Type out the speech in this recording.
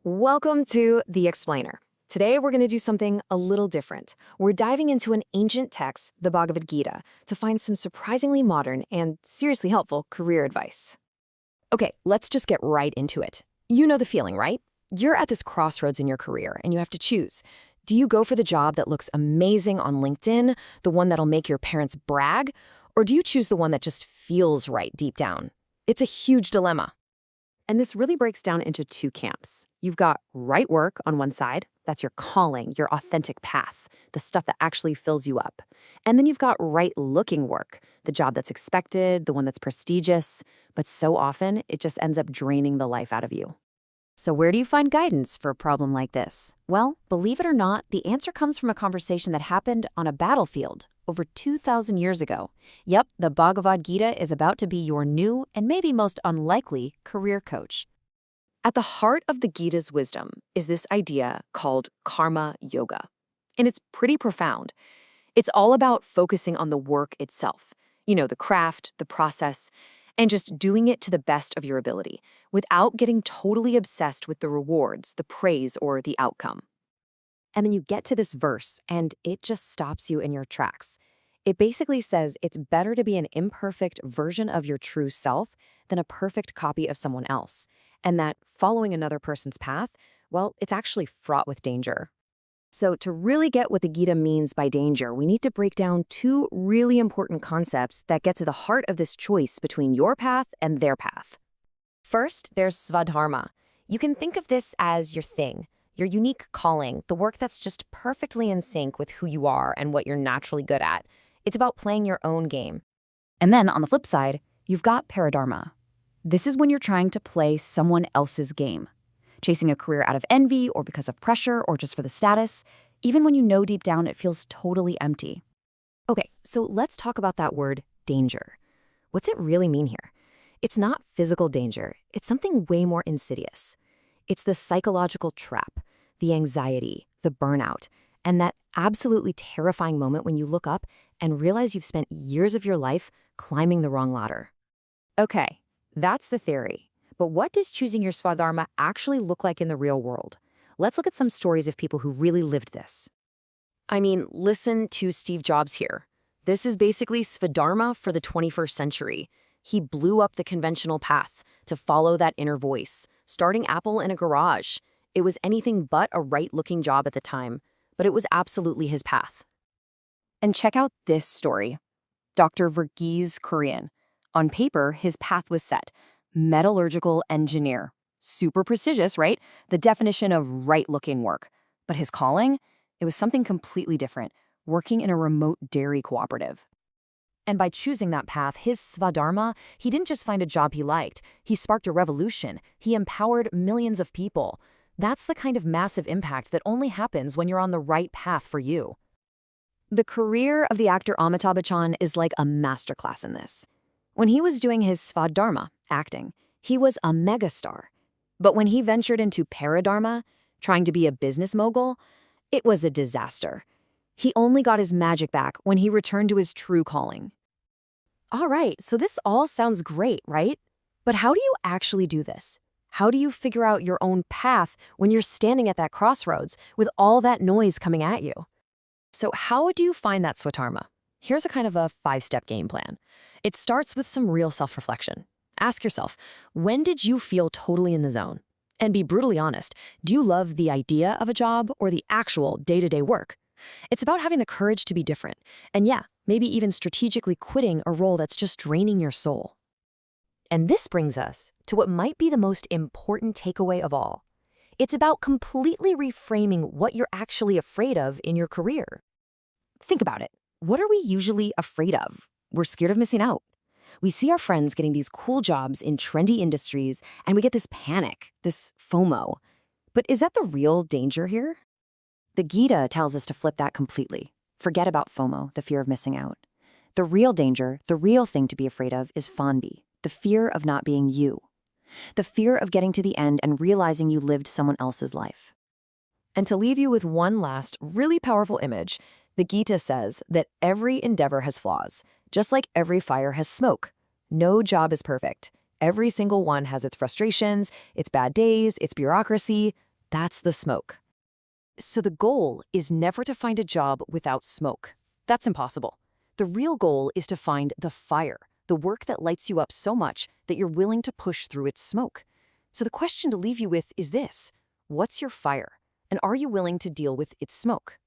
Welcome to The Explainer. Today we're going to do something a little different. We're diving into an ancient text, the Bhagavad Gita, to find some surprisingly modern and seriously helpful career advice. Okay, let's just get right into it. You know the feeling, right? You're at this crossroads in your career and you have to choose. Do you go for the job that looks amazing on LinkedIn, the one that'll make your parents brag, or do you choose the one that just feels right deep down? It's a huge dilemma. And this really breaks down into two camps. You've got right work on one side, that's your calling, your authentic path, the stuff that actually fills you up. And then you've got right-looking work, the job that's expected, the one that's prestigious, but so often it just ends up draining the life out of you. So where do you find guidance for a problem like this? Well, believe it or not, the answer comes from a conversation that happened on a battlefield over 2,000 years ago. Yep, the Bhagavad Gita is about to be your new and maybe most unlikely career coach. At the heart of the Gita's wisdom is this idea called karma yoga. And it's pretty profound. It's all about focusing on the work itself, the craft, the process, and just doing it to the best of your ability without getting totally obsessed with the rewards, the praise, or the outcome. And then you get to this verse, and it just stops you in your tracks. It basically says it's better to be an imperfect version of your true self than a perfect copy of someone else, and that following another person's path, well, it's actually fraught with danger. So to really get what the Gita means by danger, we need to break down two really important concepts that get to the heart of this choice between your path and their path. First, there's Swadharma. You can think of this as your thing, your unique calling, the work that's just perfectly in sync with who you are and what you're naturally good at. It's about playing your own game. And then on the flip side, you've got Para-dharma. This is when you're trying to play someone else's game. Chasing a career out of envy or because of pressure or just for the status, even when you know deep down it feels totally empty. Okay, so let's talk about that word, danger. What's it really mean here? It's not physical danger. It's something way more insidious. It's the psychological trap, the anxiety, the burnout, and that absolutely terrifying moment when you look up and realize you've spent years of your life climbing the wrong ladder. Okay, that's the theory. But what does choosing your Swadharma actually look like in the real world? Let's look at some stories of people who really lived this. Listen to Steve Jobs here. This is basically Swadharma for the 21st century. He blew up the conventional path to follow that inner voice, starting Apple in a garage. It was anything but a right-looking job at the time, but it was absolutely his path. And check out this story. Dr. Verghese Kurien. On paper, his path was set. Metallurgical engineer. Super prestigious, right? The definition of right-looking work. But his calling? It was something completely different, working in a remote dairy cooperative. And by choosing that path, his Swadharma, he didn't just find a job he liked. He sparked a revolution. He empowered millions of people. That's the kind of massive impact that only happens when you're on the right path for you. The career of the actor Amitabh Bachchan is like a masterclass in this. When he was doing his Swadharma, acting, he was a megastar. But when he ventured into Para-dharma, trying to be a business mogul, it was a disaster. He only got his magic back when he returned to his true calling. All right, so this all sounds great, right? But how do you actually do this? How do you figure out your own path when you're standing at that crossroads with all that noise coming at you? So how do you find that Swadharma? Here's a kind of a 5-step game plan. It starts with some real self-reflection. Ask yourself, when did you feel totally in the zone? And be brutally honest, do you love the idea of a job or the actual day-to-day work? It's about having the courage to be different. And yeah, maybe even strategically quitting a role that's just draining your soul. And this brings us to what might be the most important takeaway of all. It's about completely reframing what you're actually afraid of in your career. Think about it. What are we usually afraid of? We're scared of missing out. We see our friends getting these cool jobs in trendy industries, and we get this panic, this FOMO. But is that the real danger here? The Gita tells us to flip that completely. Forget about FOMO, the fear of missing out. The real danger, the real thing to be afraid of is FONBI, the fear of not being you. The fear of getting to the end and realizing you lived someone else's life. And to leave you with one last, really powerful image, the Gita says that every endeavor has flaws, just like every fire has smoke. No job is perfect. Every single one has its frustrations, its bad days, its bureaucracy, That's the smoke. So the goal is never to find a job without smoke. That's impossible. The real goal is to find the fire, the work that lights you up so much that you're willing to push through its smoke. So the question to leave you with is this: what's your fire? And are you willing to deal with its smoke?